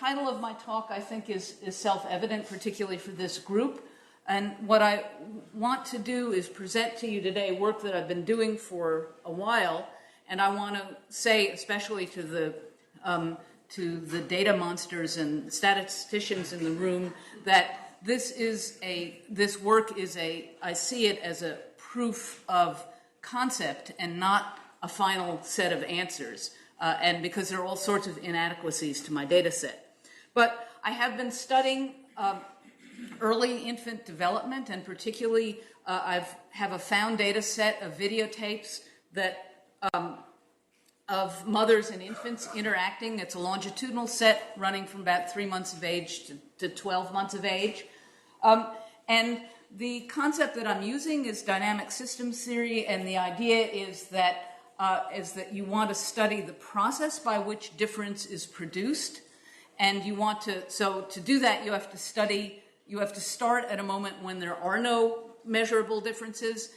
title of my talk, I think, is self-evident, particularly for this group. And what I want to do is present to you today work that I've been doing for a while, and I want to say, especially to the data monsters and statisticians in the room, that this work is I see it as a proof of concept and not a final set of answers, and because there are all sorts of inadequacies to my data set. But I have been studying early infant development, and particularly I have a found data set of videotapes that of mothers and infants interacting. It's a longitudinal set running from about 3 months of age to 12 months of age. And the concept that I'm using is dynamic systems theory, and the idea is that you want to study the process by which difference is produced, and you want to, so to do that you have to start at a moment when there are no measurable differences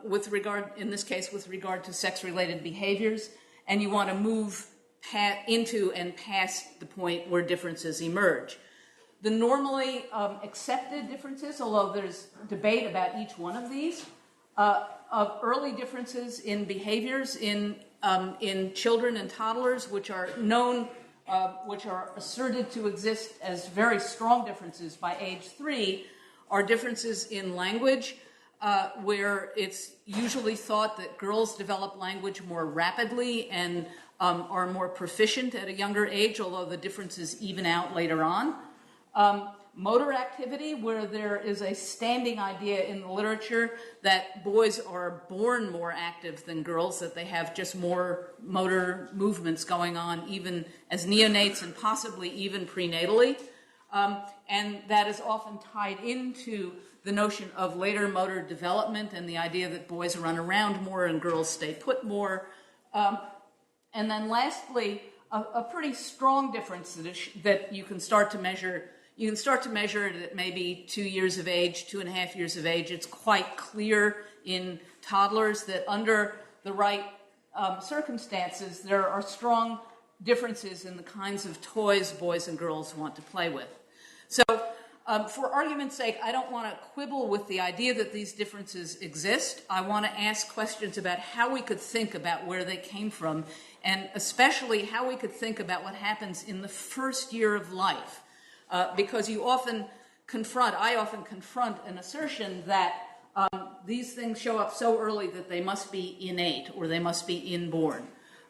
with regard, in this case, with regard to sex-related behaviors, and you want to move into and past the point where differences emerge. The normally accepted differences, although there's debate about each one of these, of early differences in behaviors in children and toddlers, which are known, which are asserted to exist as very strong differences by age 3, are differences in language, where it's usually thought that girls develop language more rapidly and are more proficient at a younger age, although the differences even out later on. Motor activity, where there is a standing idea in the literature that boys are born more active than girls, that they have just more motor movements going on even as neonates and possibly even prenatally. And that is often tied into the notion of later motor development and the idea that boys run around more and girls stay put more. And then lastly, a pretty strong difference that you can start to measure. You can start to measure it at maybe 2 years of age, 2.5 years of age. It's quite clear in toddlers that under the right circumstances, there are strong differences in the kinds of toys boys and girls want to play with. So for argument's sake, I don't want to quibble with the idea that these differences exist. I want to ask questions about how we could think about where they came from, and especially how we could think about what happens in the first year of life. Because I often confront an assertion that these things show up so early that they must be innate or they must be inborn.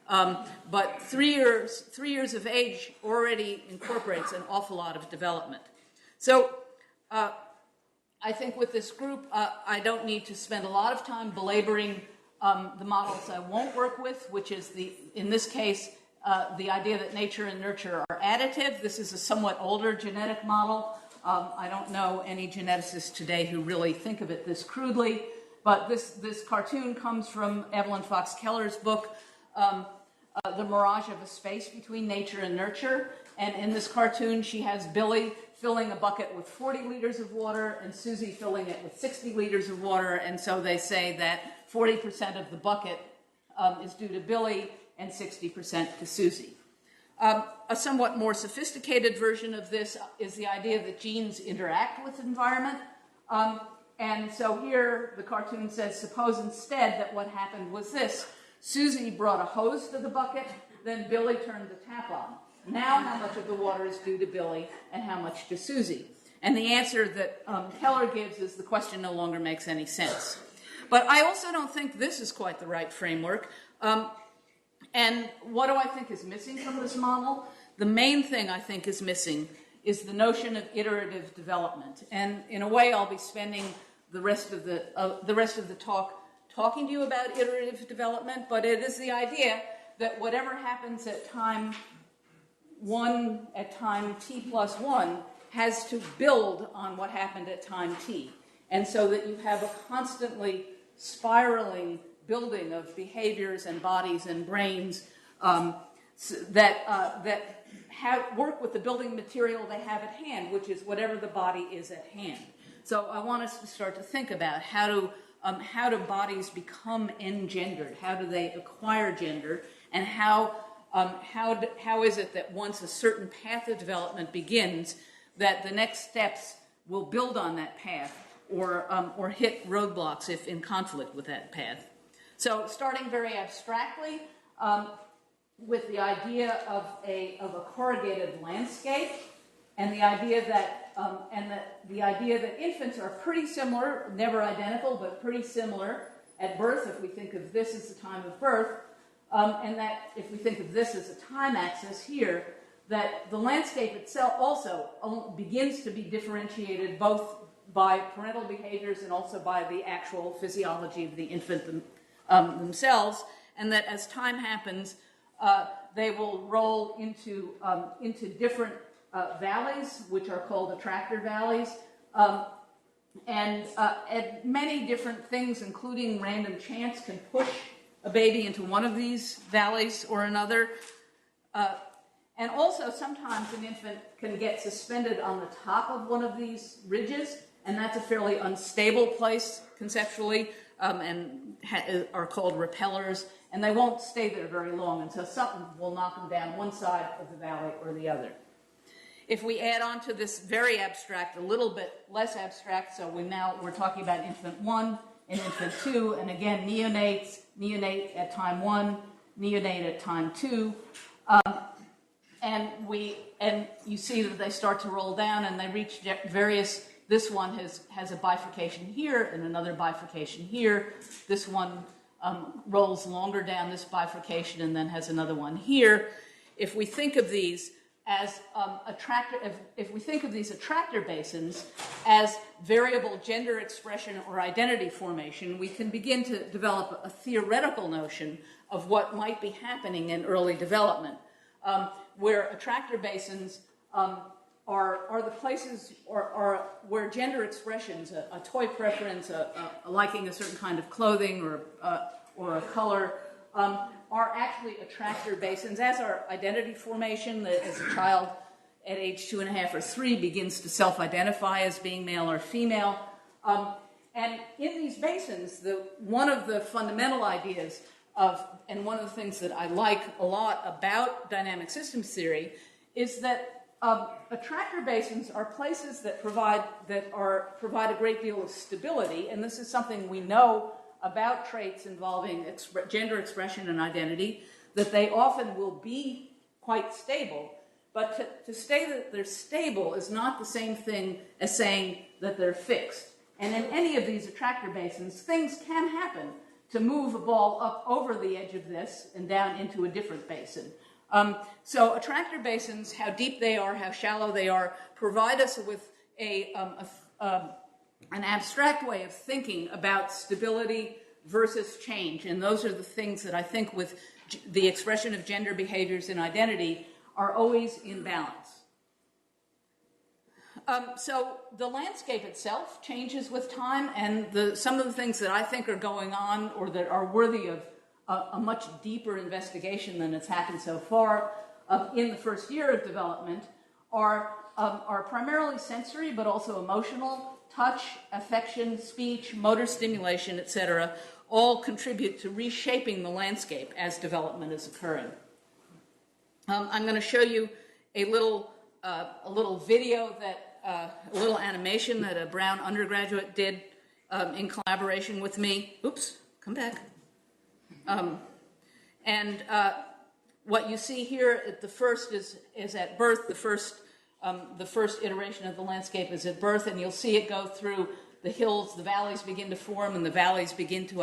But 3 years of age already incorporates an awful lot of development. So I think with this group, I don't need to spend a lot of time belaboring the models I won't work with, which is in this case, the idea that nature and nurture are additive. This is a somewhat older genetic model. I don't know any geneticists today who really think of it this crudely, but this cartoon comes from Evelyn Fox Keller's book, The Mirage of a Space Between Nature and Nurture. And in this cartoon, she has Billy filling a bucket with 40 liters of water and Susie filling it with 60 liters of water. And so they say that 40% of the bucket is due to Billy and 60% to Susie. A somewhat more sophisticated version of this is the idea that genes interact with environment. And so here the cartoon says, suppose instead that what happened was this. Susie brought a hose to the bucket, then Billy turned the tap on. Now how much of the water is due to Billy and how much to Susie? And the answer that Keller gives is the question no longer makes any sense. But I also don't think this is quite the right framework. And what do I think is missing from this model? The main thing I think is missing is the notion of iterative development. And in a way, I'll be spending the rest of the talk talking to you about iterative development, but it is the idea that whatever happens at time t+1 has to build on what happened at time t. And so that you have a constantly spiraling building of behaviors and bodies and brains that work with the building material they have at hand, which is whatever the body is at hand. So I want us to start to think about how do bodies become engendered? How do they acquire gender? And how how is it that once a certain path of development begins, that the next steps will build on that path or hit roadblocks if in conflict with that path. So starting very abstractly with the idea of a corrugated landscape, and the idea that infants are pretty similar, never identical, but pretty similar at birth, if we think of this as the time of birth, and that if we think of this as a time axis here, that the landscape itself also begins to be differentiated both by parental behaviors and also by the actual physiology of the infant themselves, and that as time happens, they will roll into different valleys, which are called Attractor Valleys, and many different things, including random chance, can push a baby into one of these valleys or another. And also, sometimes an infant can get suspended on the top of one of these ridges, and that's a fairly unstable place conceptually, and are called repellers, and they won't stay there very long, and so something will knock them down one side of the valley or the other. If we add on to this very abstract, a little bit less abstract, so we're talking about infant 1 and infant 2, and again, neonate at time 1, neonate at time 2, and you see that they start to roll down and they reach various. This one has a bifurcation here and another bifurcation here. This one rolls longer down this bifurcation and then has another one here. If we think of these as if we think of these attractor basins as variable gender expression or identity formation, we can begin to develop a theoretical notion of what might be happening in early development, where attractor basins are the places where gender expressions, a toy preference, a liking a certain kind of clothing or a color, are actually attractor basins, as are identity formation, as a child at age 2.5 or 3 begins to self-identify as being male or female. And in these basins, one of the fundamental ideas and one of the things that I like a lot about dynamic systems theory is that attractor basins are places that provide a great deal of stability, and this is something we know about traits involving gender expression and identity, that they often will be quite stable. But to say that they're stable is not the same thing as saying that they're fixed. And in any of these attractor basins, things can happen to move a ball up over the edge of this and down into a different basin. So attractor basins, how deep they are, how shallow they are, provide us with an abstract way of thinking about stability versus change. And those are the things that I think with the expression of gender behaviors and identity are always in balance. So the landscape itself changes with time, and some of the things that I think are going on or that are worthy of a much deeper investigation than has happened so far in the first year of development are primarily sensory but also emotional. Touch, affection, speech, motor stimulation, etc., all contribute to reshaping the landscape as development is occurring. I'm going to show you a little video a little animation that a Brown undergraduate did in collaboration with me. Oops, come back. What you see here at the first is at birth. The first iteration of the landscape is at birth, and you'll see it go through the hills. The valleys begin to form, and the valleys begin to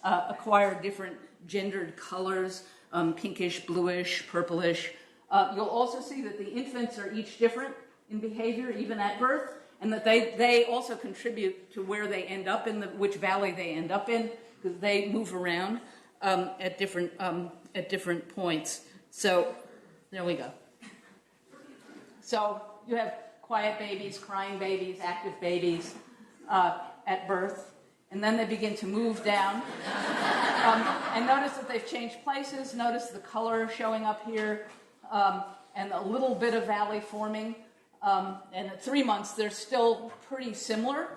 acquire different gendered colors, pinkish, bluish, purplish. You'll also see that the infants are each different in behavior, even at birth, and that they also contribute to where they end up which valley they end up in, because they move around at different points. So there we go. So you have quiet babies, crying babies, active babies at birth, and then they begin to move down. And notice that they've changed places. Notice the color showing up here, and a little bit of valley forming. And at 3 months, they're still pretty similar.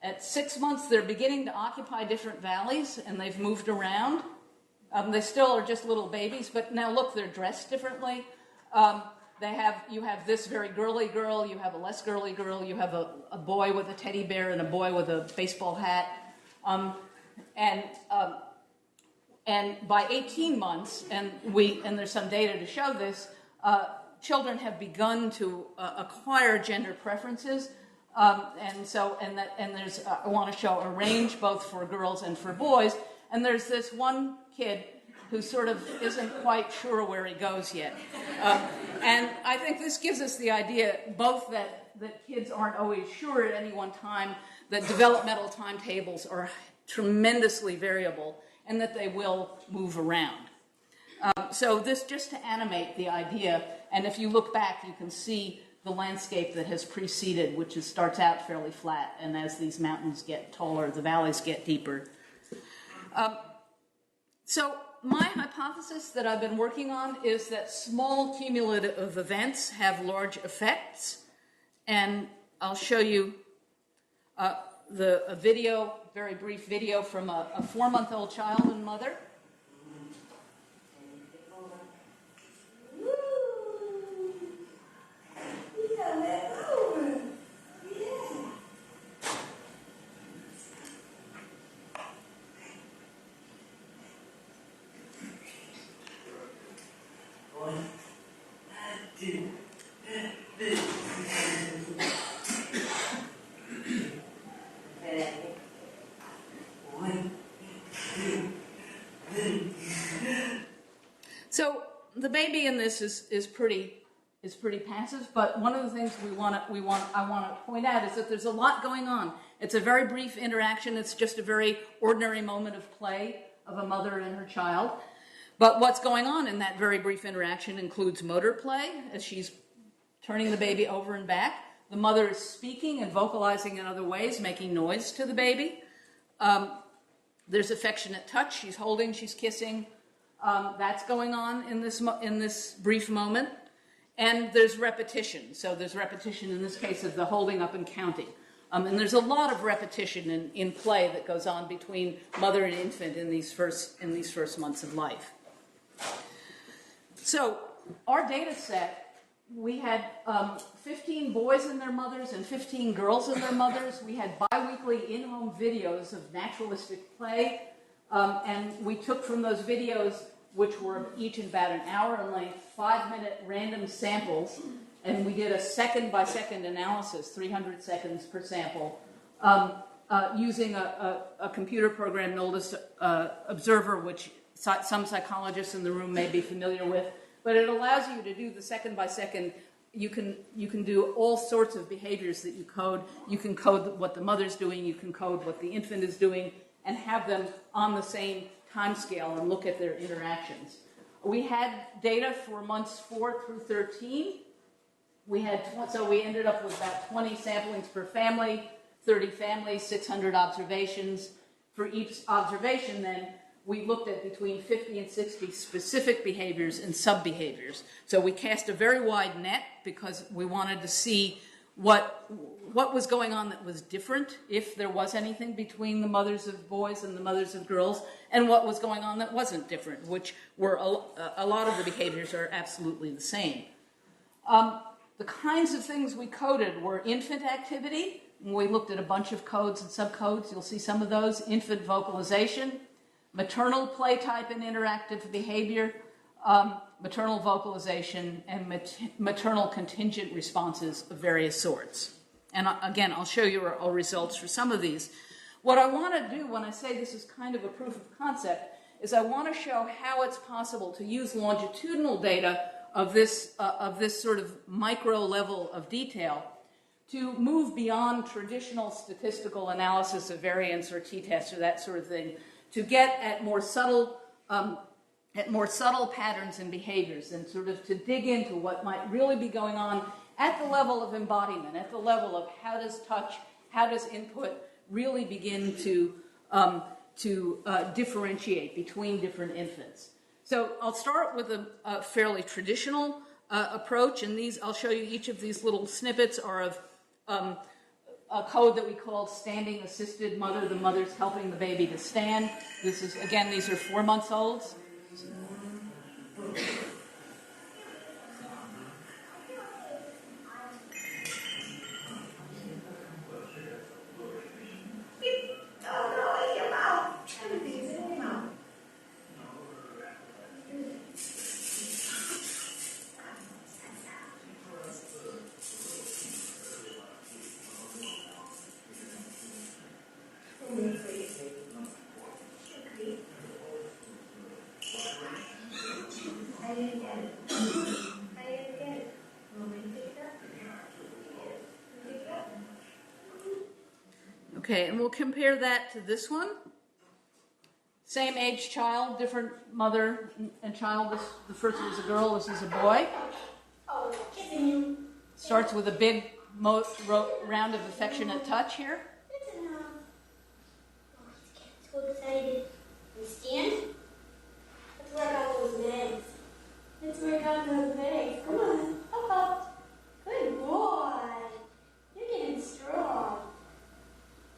At 6 months, they're beginning to occupy different valleys, and they've moved around. They still are just little babies, but now look, they're dressed differently. You have this very girly girl, you have a less girly girl, you have a boy with a teddy bear and a boy with a baseball hat. And by 18 months, and there's some data to show this, children have begun to acquire gender preferences. I want to show a range both for girls and for boys. And there's this one kid who sort of isn't quite sure where he goes yet. And I think this gives us the idea both that kids aren't always sure at any one time, that developmental timetables are tremendously variable, and that they will move around. So this just to animate the idea, and if you look back, you can see the landscape that has preceded, which starts out fairly flat, and as these mountains get taller, the valleys get deeper. So my hypothesis that I've been working on is that small cumulative events have large effects, and I'll show you a video, very brief video from a 4-month-old child and mother. So the baby in this is pretty passive, but one of the things I want to point out is that there's a lot going on. It's a very brief interaction. It's just a very ordinary moment of play of a mother and her child. But what's going on in that very brief interaction includes motor play, as she's turning the baby over and back. The mother is speaking and vocalizing in other ways, making noise to the baby. There's affectionate touch. She's holding, she's kissing. That's going on in this brief moment. And there's repetition. So there's repetition in this case of the holding up and counting. And there's a lot of repetition in play that goes on between mother and infant in these first months of life. So our data set, we had 15 boys and their mothers and 15 girls and their mothers. We had biweekly in-home videos of naturalistic play. And we took from those videos, which were each about an hour in length, 5-minute random samples, and we did a second-by-second analysis, 300 seconds per sample, using a computer program known as Observer, which some psychologists in the room may be familiar with, but it allows you to do the second-by-second. You can do all sorts of behaviors that you code. You can code what the mother's doing, you can code what the infant is doing, and have them on the same time scale and look at their interactions. We had data for months 4 through 13. We ended up with about 20 samplings per family, 30 families, 600 observations. For each observation, then, we looked at between 50 and 60 specific behaviors and sub-behaviors. So we cast a very wide net because we wanted to see what was going on that was different, if there was anything between the mothers of boys and the mothers of girls, and what was going on that wasn't different, which were a lot of the behaviors are absolutely the same. The kinds of things we coded were infant activity. We looked at a bunch of codes and subcodes. You'll see some of those. Infant vocalization, maternal play type and interactive behavior, maternal vocalization, and maternal contingent responses of various sorts. And again, I'll show you our results for some of these. What I want to do when I say this is kind of a proof of concept is I want to show how it's possible to use longitudinal data of this sort of micro level of detail to move beyond traditional statistical analysis of variance or t-tests or that sort of thing, to get at more subtle patterns and behaviors, and sort of to dig into what might really be going on at the level of embodiment, at the level of how does touch, how does input really begin to differentiate between different infants. So I'll start with a fairly traditional approach, and I'll show you each of these little snippets are of a code that we call standing assisted mother. The mother's helping the baby to stand. This is, again, these are 4-month-olds. Okay, and we'll compare that to this one. Same age child, different mother and child. The first was a girl, this is a boy. Oh, kissing you. Starts with a big round of affectionate touch here. That's enough. Oh, he's getting so excited. You stand? Let's work out those legs. Let's work out those legs. Come on, up, up. Good boy. You're getting strong.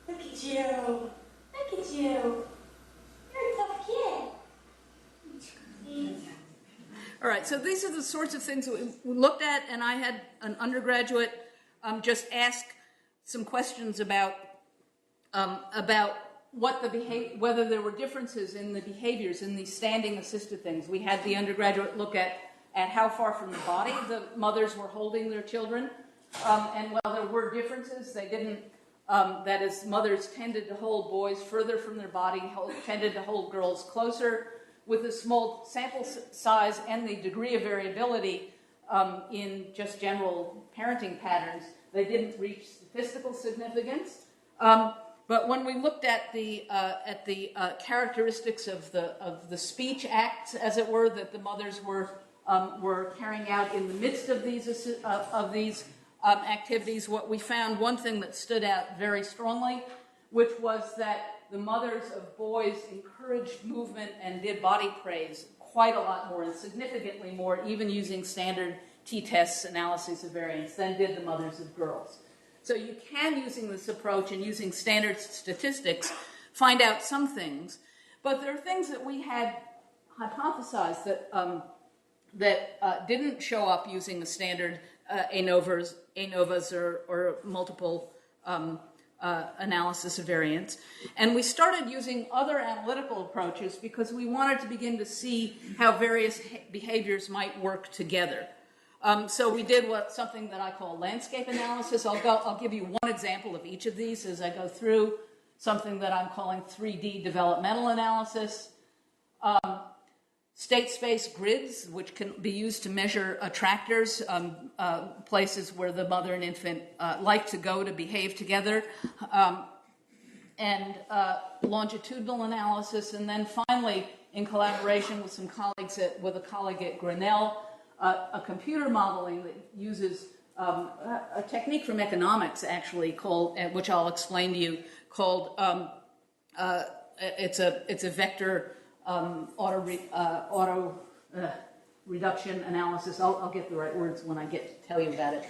Look at you. Look at you. You're a tough kid. See? All right, so these are the sorts of things that we looked at, and I had an undergraduate just ask some questions about what the whether there were differences in the behaviors in these standing assisted things. We had the undergraduate look at how far from the body the mothers were holding their children, and while there were differences, they didn't. That is, mothers tended to hold boys further from their body, tended to hold girls closer. With a small sample size and the degree of variability in just general parenting patterns, they didn't reach statistical significance. But when we looked at the characteristics of the speech acts, as it were, that the mothers were carrying out in the midst of these activities, what we found, one thing that stood out very strongly, which was that the mothers of boys encouraged movement and did body praise quite a lot more and significantly more, even using standard t-tests analyses of variance, than did the mothers of girls. So you can, using this approach and using standard statistics, find out some things. But there are things that we had hypothesized that didn't show up using the standard ANOVAs or multiple analysis of variance. And we started using other analytical approaches because we wanted to begin to see how various behaviors might work together. So we did something that I call landscape analysis. I'll give you one example of each of these as I go through, something that I'm calling 3D developmental analysis. State space grids, which can be used to measure attractors, places where the mother and infant like to go to behave together, and longitudinal analysis, and then finally, in collaboration with some colleagues with a colleague at Grinnell, a computer modeling that uses a technique from economics, actually, called, which I'll explain to you, called it's a vector auto reduction analysis. I'll get the right words when I get to tell you about it.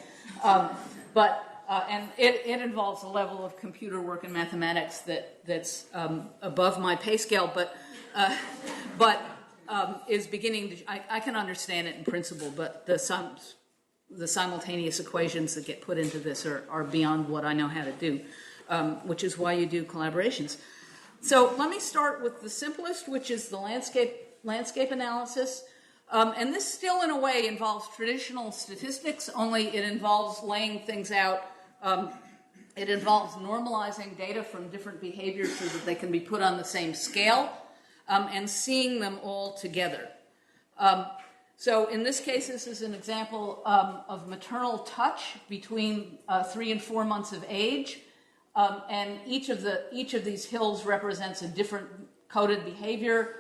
And it involves a level of computer work and mathematics that's above my pay scale, but is beginning to. I can understand it in principle, but the simultaneous equations that get put into this are beyond what I know how to do, which is why you do collaborations. So let me start with the simplest, which is the landscape analysis. And this still, in a way, involves traditional statistics, only it involves laying things out. It involves normalizing data from different behaviors so that they can be put on the same scale, and seeing them all together. So in this case, this is an example of maternal touch between 3 and 4 months of age. And each of these hills represents a different coded behavior: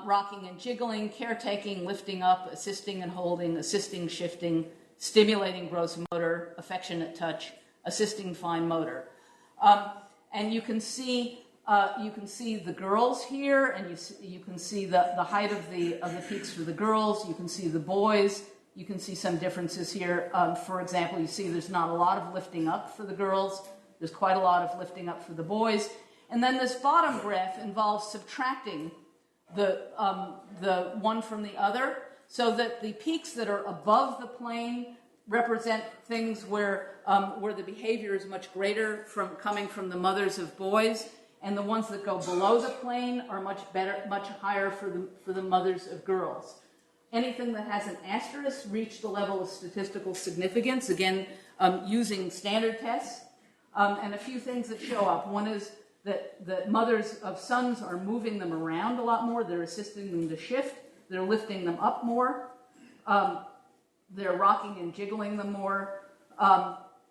rocking and jiggling, caretaking, lifting up, assisting and holding, assisting shifting, stimulating gross motor, affectionate touch, assisting fine motor. And you can see the girls here, and you can see the height of the peaks for the girls. You can see the boys. You can see some differences here. For example, you see there's not a lot of lifting up for the girls. There's quite a lot of lifting up for the boys. And then this bottom graph involves subtracting the one from the other, so that the peaks that are above the plane represent things where the behavior is much greater coming from the mothers of boys, and the ones that go below the plane are much higher for the mothers of girls. Anything that has an asterisk reached the level of statistical significance, again, using standard tests. And a few things that show up. One is that the mothers of sons are moving them around a lot more. They're assisting them to shift. They're lifting them up more. They're rocking and jiggling them more.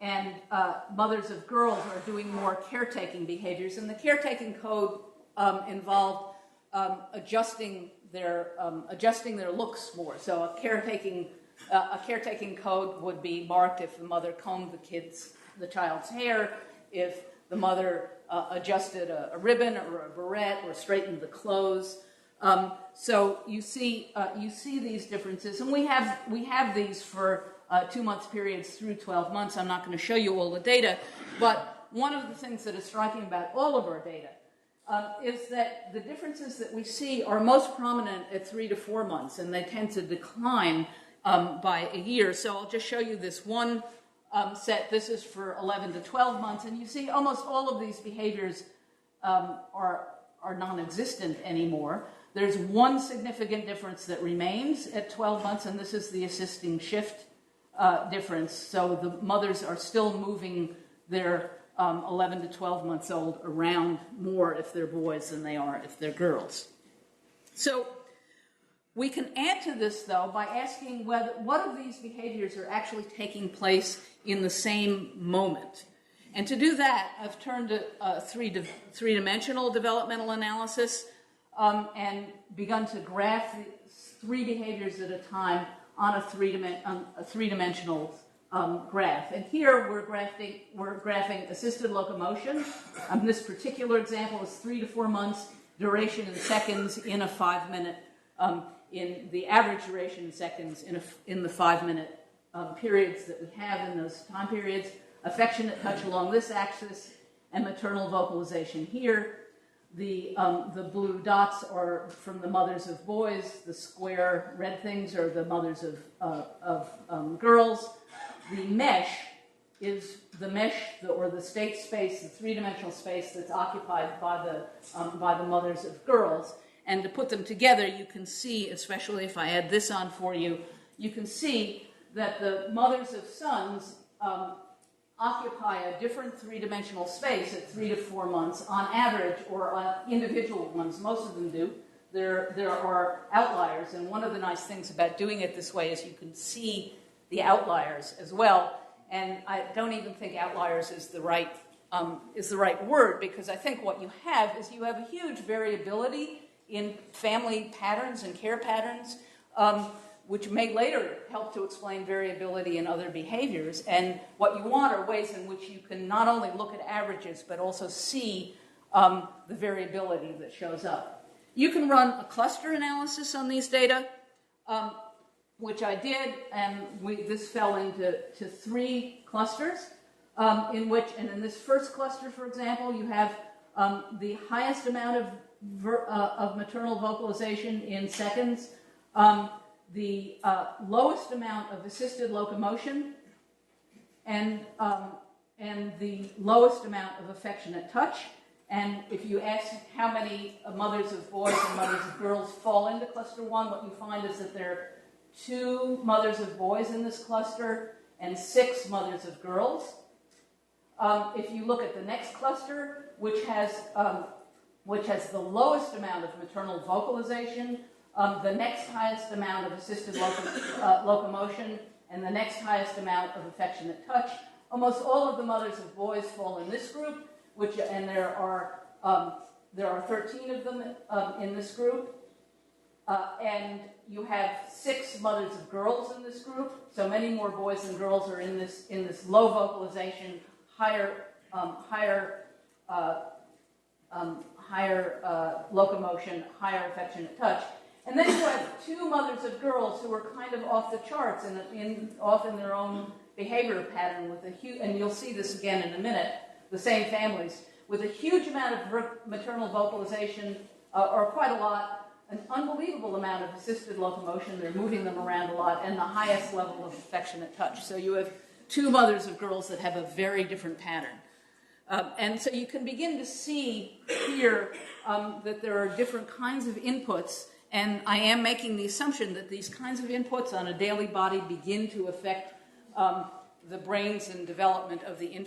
And mothers of girls are doing more caretaking behaviors. And the caretaking code involved adjusting their looks more. So a caretaking code would be marked if the mother combed the child's hair, if the mother adjusted a ribbon or a barrette or straightened the clothes. So you see these differences, and we have these for 2 month periods through 12 months. I'm not going to show you all the data, but one of the things that is striking about all of our data is that the differences that we see are most prominent at 3 to 4 months, and they tend to decline by a year. So I'll just show you this one set. This is for 11 to 12 months, and you see almost all of these behaviors are non-existent anymore. There's one significant difference that remains at 12 months, and this is the assisting shift difference. So the mothers are still moving their 11 to 12 months old around more if they're boys than they are if they're girls. So we can add to this, though, by asking what of these behaviors are actually taking place in the same moment. And to do that, I've turned to three-dimensional developmental analysis and begun to graph 3 behaviors at a time on a three-dimensional graph. And here we're graphing assisted locomotion. This particular example is 3 to 4 months, duration in seconds in a 5-minute in the average duration in seconds in the 5-minute periods that we have in those time periods. Affectionate touch along this axis, and maternal vocalization here. The blue dots are from the mothers of boys. The square red things are the mothers of girls. The mesh is the mesh or the state space, the 3-dimensional space that's occupied by the mothers of girls. And to put them together, you can see, especially if I add this on for you, you can see that the mothers of sons occupy a different 3-dimensional space at 3 to 4 months on average, or on individual ones. Most of them do. There are outliers, and one of the nice things about doing it this way is you can see the outliers as well. And I don't even think outliers is the right word, because I think what you have is you have a huge variability in family patterns and care patterns, which may later help to explain variability in other behaviors. And what you want are ways in which you can not only look at averages, but also see the variability that shows up. You can run a cluster analysis on these data, which I did, and this fell into 3 clusters, in this first cluster, for example, you have the highest amount of maternal vocalization in seconds, the lowest amount of assisted locomotion, and the lowest amount of affectionate touch. And if you ask how many mothers of boys and mothers of girls fall into cluster 1, what you find is that there are 2 mothers of boys in this cluster and 6 mothers of girls. If you look at the next cluster, which has the lowest amount of maternal vocalization, the next highest amount of assisted locomotion, and the next highest amount of affectionate touch, almost all of the mothers of boys fall in this group, and there are 13 of them in this group, and you have 6 mothers of girls in this group. So many more boys than girls are in this low vocalization, higher locomotion, higher affectionate touch. And then you have 2 mothers of girls who are kind of off the charts and off in their own behavior pattern with and you'll see this again in a minute, the same families, with a huge amount of maternal vocalization, or quite a lot, an unbelievable amount of assisted locomotion. They're moving them around a lot, and the highest level of affectionate touch. So you have two mothers of girls that have a very different pattern. And so you can begin to see here that there are different kinds of inputs, and I am making the assumption that these kinds of inputs on a daily body begin to affect the brains and development of the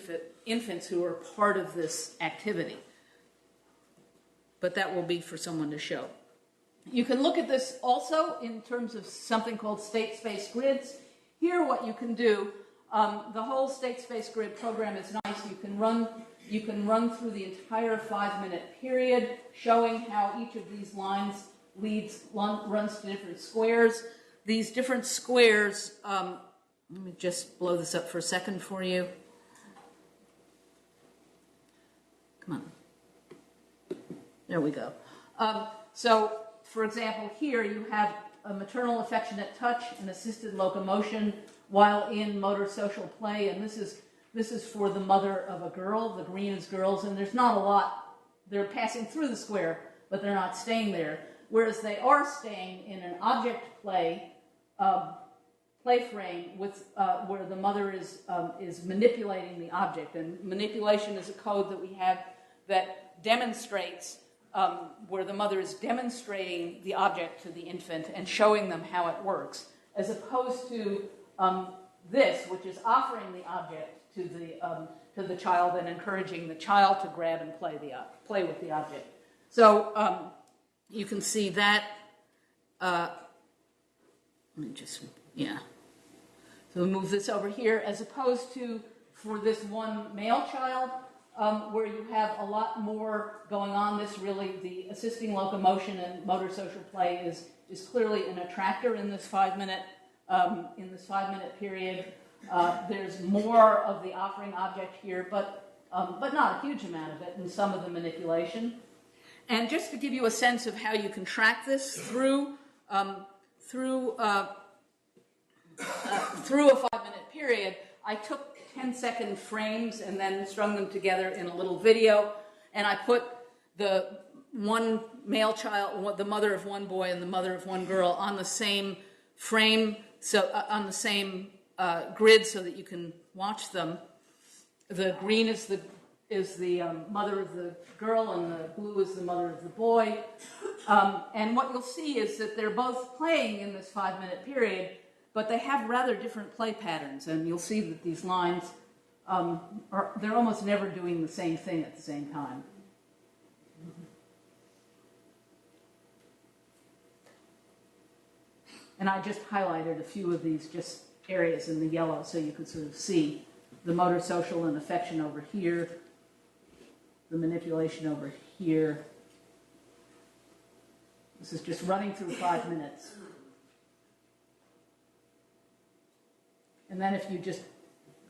infants who are part of this activity. But that will be for someone to show. You can look at this also in terms of something called state space grids. Here what you can do, the whole state space grid program is nice. You can run through the entire 5-minute period, showing how each of these lines runs to different squares. These different squares, let me just blow this up for a second for you. Come on. There we go. So, for example, here you have a maternal affectionate touch and assisted locomotion while in motor social play, and this is for the mother of a girl. The green is girls, and there's not a lot. They're passing through the square, but they're not staying there. Whereas they are staying in an object play frame with where the mother is manipulating the object, and manipulation is a code that we have that demonstrates where the mother is demonstrating the object to the infant and showing them how it works, as opposed to this, which is offering the object to the child and encouraging the child to grab and play with the object. So you can see that. Let me just, yeah. So we'll move this over here, as opposed to for this one male child, where you have a lot more going on. This really, the assisting locomotion and motor social play is clearly an attractor in this 5-minute period. There's more of the offering object here, but not a huge amount of it, and some of the manipulation. And just to give you a sense of how you can track this through a 5-minute period, I took 10-second frames and then strung them together in a little video, and I put the one male child, the mother of one boy and the mother of one girl, on the same frame, so on the same grid, so that you can watch them. The green is the mother of the girl, and the blue is the mother of the boy. And what you'll see is that they're both playing in this 5-minute period, but they have rather different play patterns, and you'll see that these lines they're almost never doing the same thing at the same time. And I just highlighted a few of these just areas in the yellow so you could sort of see the motor, social, and affection over here, the manipulation over here. This is just running through 5 minutes. And then if you just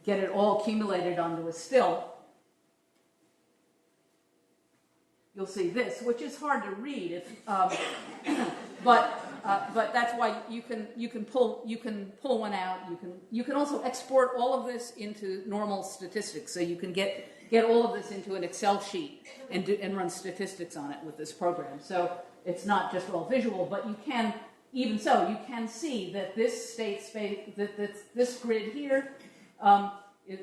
get it all accumulated onto a still, you'll see this, which is hard to read, but that's why you can pull one out. You can also export all of this into normal statistics, so you can get all of this into an Excel sheet and run statistics on it with this program. So it's not just all visual, but you can, even so, you can see that this state space, that this grid here,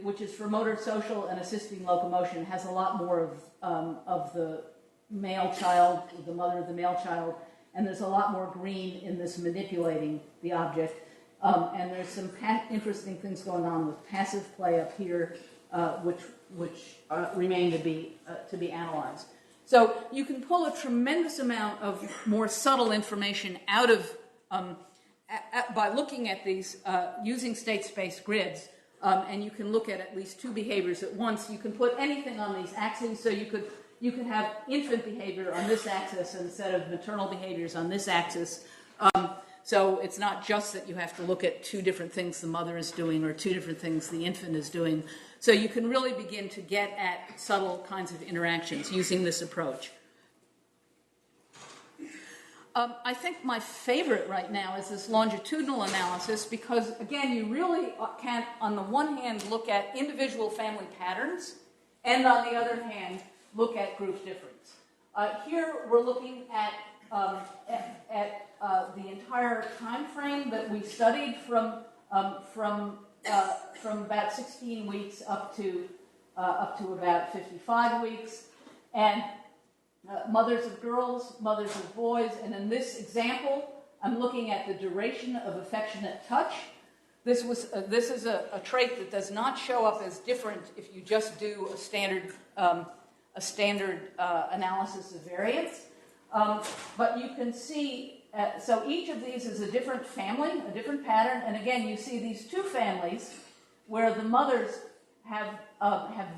which is for motor, social, and assisting locomotion, has a lot more of the male child, the mother of the male child, and there's a lot more green in this manipulating the object. And there's some interesting things going on with passive play up here, which remain to be analyzed. So you can pull a tremendous amount of more subtle information out of by looking at these using state space grids, and you can look at least two behaviors at once. You can put anything on these axes, so you could have infant behavior on this axis and a set of maternal behaviors on this axis. So it's not just that you have to look at two different things the mother is doing or two different things the infant is doing. So you can really begin to get at subtle kinds of interactions using this approach. I think my favorite right now is this longitudinal analysis because, again, you really can, on the one hand, look at individual family patterns and on the other hand, look at group difference. Here we're looking at the entire time frame that we studied from about 16 weeks up to about 55 weeks, and mothers of girls, mothers of boys, and in this example, I'm looking at the duration of affectionate touch. This is a trait that does not show up as different if you just do a standard analysis of variance. But you can see, so each of these is a different family, a different pattern, and again, you see these two families where the mothers have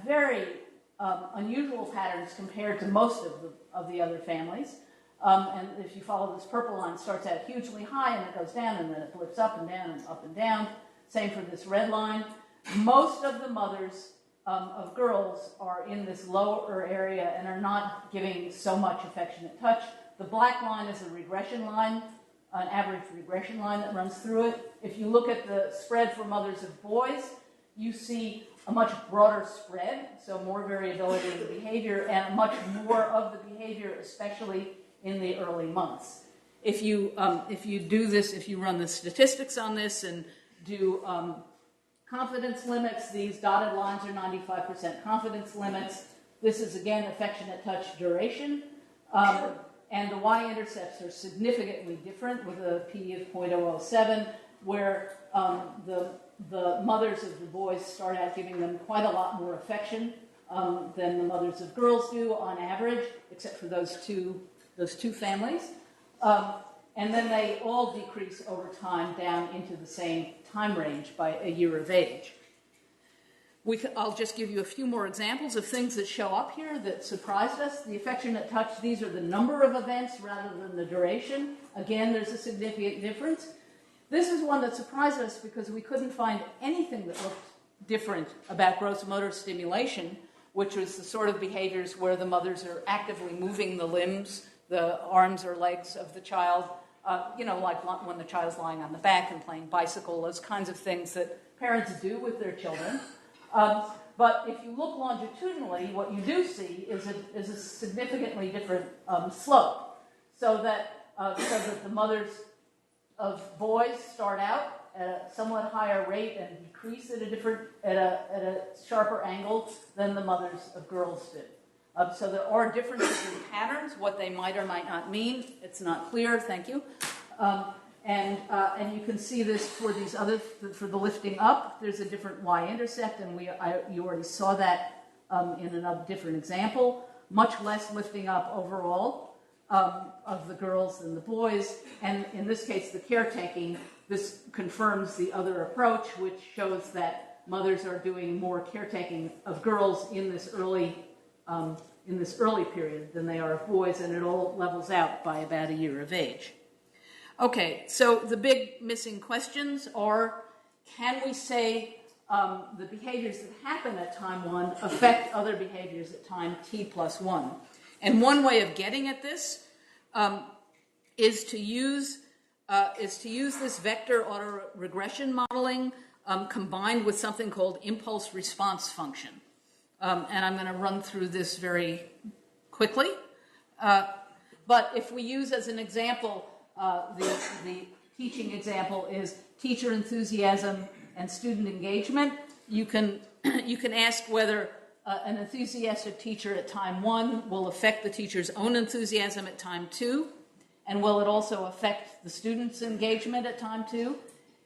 very unusual patterns compared to most of the other families. And if you follow this purple line, it starts out hugely high and it goes down and then it flips up and down and up and down. Same for this red line. Most of the mothers of girls are in this lower area and are not giving so much affectionate touch. The black line is a regression line, an average regression line that runs through it. If you look at the spread for mothers of boys, you see a much broader spread, so more variability in the behavior and much more of the behavior, especially in the early months. If you do this, if you run the statistics on this and do confidence limits, these dotted lines are 95% confidence limits. This is, again, affectionate touch duration. And the y-intercepts are significantly different with a p of 0.007, where the mothers of the boys start out giving them quite a lot more affection than the mothers of girls do on average, except for those two families. And then they all decrease over time down into the same time range by a year of age. I'll just give you a few more examples of things that show up here that surprised us. The affectionate touch, these are the number of events rather than the duration. Again, there's a significant difference. This is one that surprised us because we couldn't find anything that looked different about gross motor stimulation, which was the sort of behaviors where the mothers are actively moving the limbs, the arms or legs of the child, like when the child's lying on the back and playing bicycle, those kinds of things that parents do with their children. But if you look longitudinally, what you do see is a significantly different slope, so that the mothers of boys start out at a somewhat higher rate and decrease at a sharper angle than the mothers of girls do. So there are differences in patterns. What they might or might not mean, it's not clear. Thank you. And you can see this for these other, for the lifting up. There's a different y-intercept, and you already saw that in another different example. Much less lifting up overall of the girls than the boys. And in this case, the caretaking, this confirms the other approach, which shows that mothers are doing more caretaking of girls in this early period than they are of boys, and it all levels out by about a year of age. Okay, so the big missing questions are, can we say the behaviors that happen at time 1 affect other behaviors at time t+1? And one way of getting at this is to use this vector autoregression modeling combined with something called impulse response function. And I'm going to run through this very quickly. But if we use as an example, the teaching example is teacher enthusiasm and student engagement, you can ask whether an enthusiastic teacher at time 1 will affect the teacher's own enthusiasm at time 2, and will it also affect the student's engagement at time 2?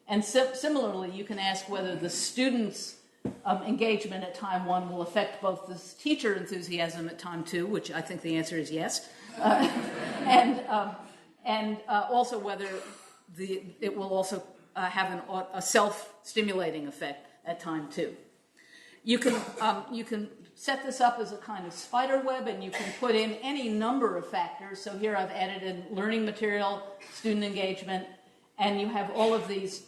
And similarly, you can ask whether the student's engagement at time 1 will affect both the teacher enthusiasm at time 2, which I think the answer is yes, and also whether it will also have a self-stimulating effect at time 2. You can set this up as a kind of spider web, and you can put in any number of factors. So here I've added in learning material, student engagement, and you have all of these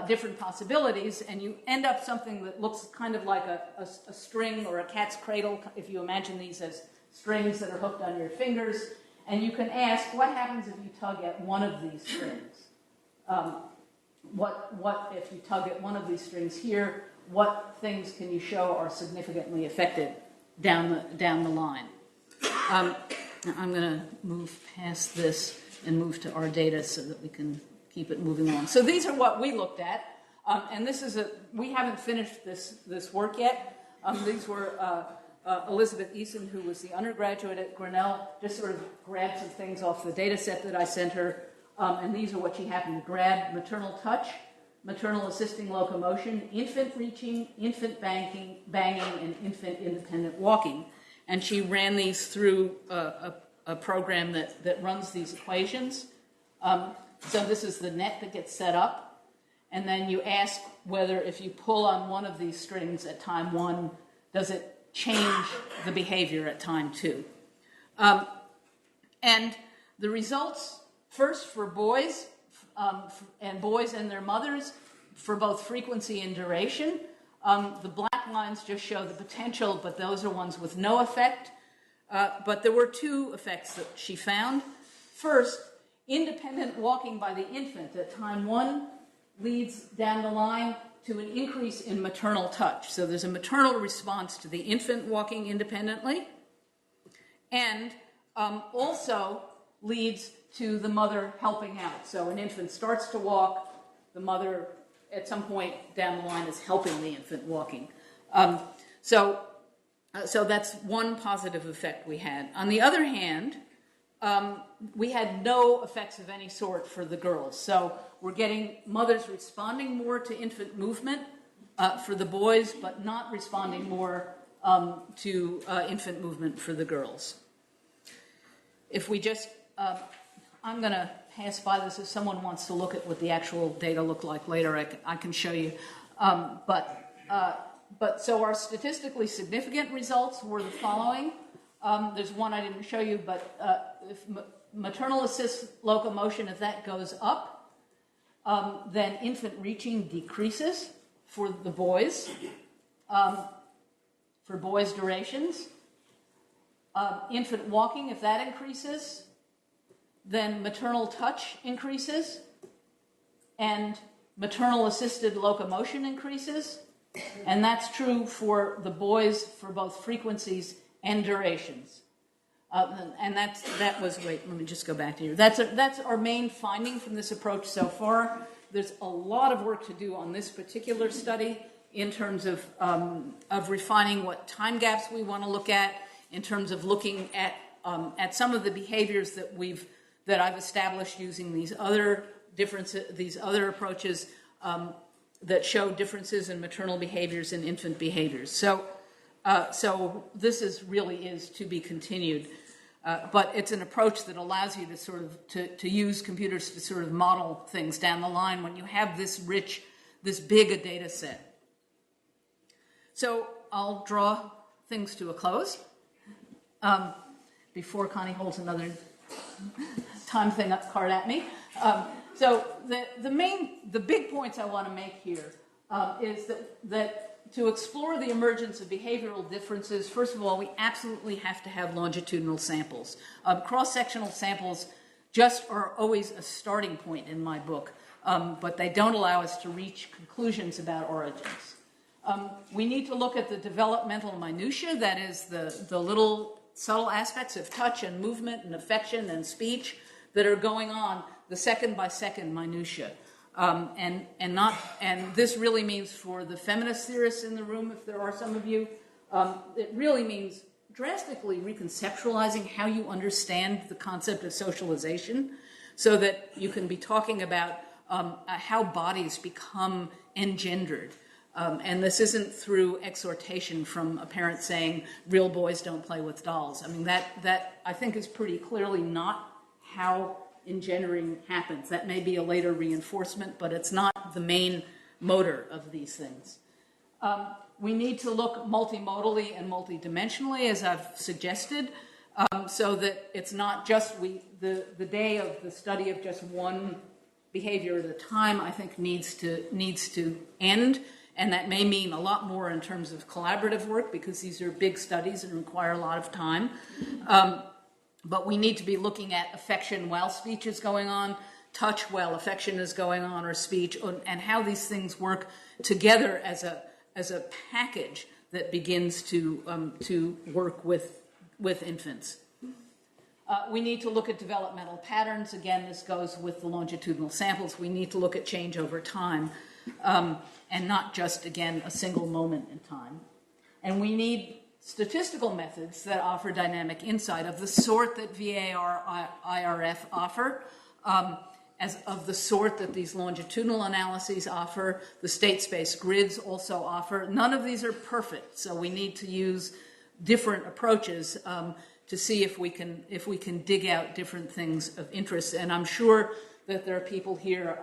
different possibilities, and you end up something that looks kind of like a string or a cat's cradle, if you imagine these as strings that are hooked on your fingers. And you can ask, what happens if you tug at one of these strings? What if you tug at one of these strings here? What things can you show are significantly affected down the line. I'm going to move past this and move to our data so that we can keep it moving on. So these are what we looked at, and this is we haven't finished this work yet. These were Elizabeth Eason, who was the undergraduate at Grinnell, just sort of grabbed some things off the data set that I sent her, and these are what she happened to grab: maternal touch, maternal assisting locomotion, infant reaching, infant banging, and infant independent walking. And she ran these through a program that runs these equations. So this is the net that gets set up. And then you ask whether if you pull on one of these strings at time 1, does it change the behavior at time 2? And the results, first for boys, and boys and their mothers, for both frequency and duration. The black lines just show the potential, but those are ones with no effect. But there were 2 effects that she found. First, independent walking by the infant at time 1 leads down the line to an increase in maternal touch. So there's a maternal response to the infant walking independently, and also leads to the mother helping out. So an infant starts to walk, the mother at some point down the line is helping the infant walking. So that's one positive effect we had. On the other hand, we had no effects of any sort for the girls. So we're getting mothers responding more to infant movement for the boys, but not responding more to infant movement for the girls. If we just, I'm going to pass by this. If someone wants to look at what the actual data look like later, I can show you. But so our statistically significant results were the following. There's one I didn't show you, but if maternal assist locomotion, if that goes up, then infant reaching decreases for the boys, for boys' durations. Infant walking, if that increases, then maternal touch increases, and maternal assisted locomotion increases. And that's true for the boys for both frequencies and durations. And that was, wait, let me just go back to you. That's our main finding from this approach so far. There's a lot of work to do on this particular study in terms of refining what time gaps we want to look at, in terms of looking at some of the behaviors that I've established using these other approaches that show differences in maternal behaviors and infant behaviors. So this really is to be continued, but it's an approach that allows you to sort of to use computers to sort of model things down the line when you have this big a data set. So I'll draw things to a close before Connie holds another time thing up card at me. So the big points I want to make here is that to explore the emergence of behavioral differences, first of all, we absolutely have to have longitudinal samples. Cross-sectional samples just are always a starting point in my book, but they don't allow us to reach conclusions about origins. We need to look at the developmental minutiae, that is the little subtle aspects of touch and movement and affection and speech that are going on, the second by second minutiae. And this really means, for the feminist theorists in the room, if there are some of you, it really means drastically reconceptualizing how you understand the concept of socialization, so that you can be talking about how bodies become engendered. And this isn't through exhortation from a parent saying, real boys don't play with dolls. I mean, that I think is pretty clearly not how engendering happens. That may be a later reinforcement, but it's not the main motor of these things. We need to look multimodally and multidimensionally, as I've suggested, so that it's not just the day of the study of just one behavior at a time, I think needs to end. And that may mean a lot more in terms of collaborative work, because these are big studies and require a lot of time. But we need to be looking at affection while speech is going on, touch while affection is going on, or speech, and how these things work together as a package that begins to work with infants. We need to look at developmental patterns. Again, this goes with the longitudinal samples. We need to look at change over time, and not just, again, a single moment in time. And we need statistical methods that offer dynamic insight of the sort that VAR, IRF offer, as of the sort that these longitudinal analyses offer, the state space grids also offer. None of these are perfect, so we need to use different approaches to see if we can dig out different things of interest. And I'm sure that there are people here,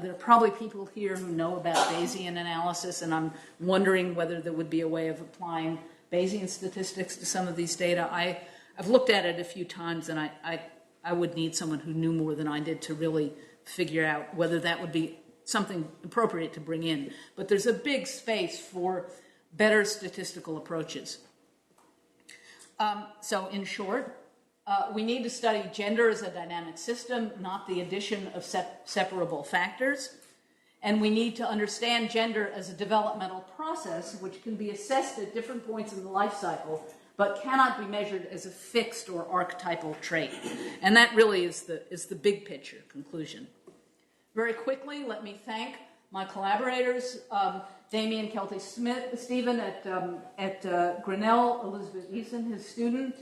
there are probably people here who know about Bayesian analysis, and I'm wondering whether there would be a way of applying Bayesian statistics to some of these data. I've looked at it a few times, and I would need someone who knew more than I did to really figure out whether that would be something appropriate to bring in. But there's a big space for better statistical approaches. So in short, we need to study gender as a dynamic system, not the addition of separable factors. And we need to understand gender as a developmental process, which can be assessed at different points in the life cycle, but cannot be measured as a fixed or archetypal trait. And that really is the big picture conclusion. Very quickly, let me thank my collaborators, Damien Kelty-Stephen at Grinnell, Elizabeth Eason, his student,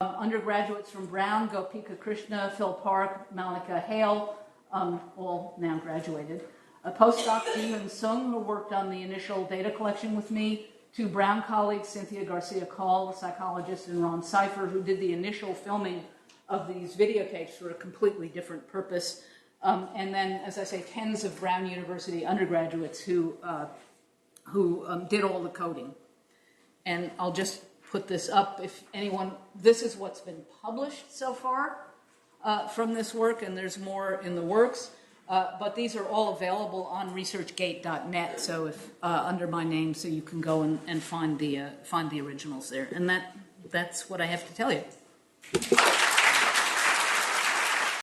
undergraduates from Brown, Gopika Krishna, Phil Park, Malika Hale, all now graduated. A postdoc, Jimin Sung, who worked on the initial data collection with me. Two Brown colleagues, Cynthia Garcia-Call, a psychologist, and Ron Cipher, who did the initial filming of these videotapes for a completely different purpose. And then, as I say, tens of Brown University undergraduates who did all the coding. And I'll just put this up if anyone, this is what's been published so far from this work, and there's more in the works. But these are all available on researchgate.net, so if under my name, so you can go and find the originals there. And that's what I have to tell you.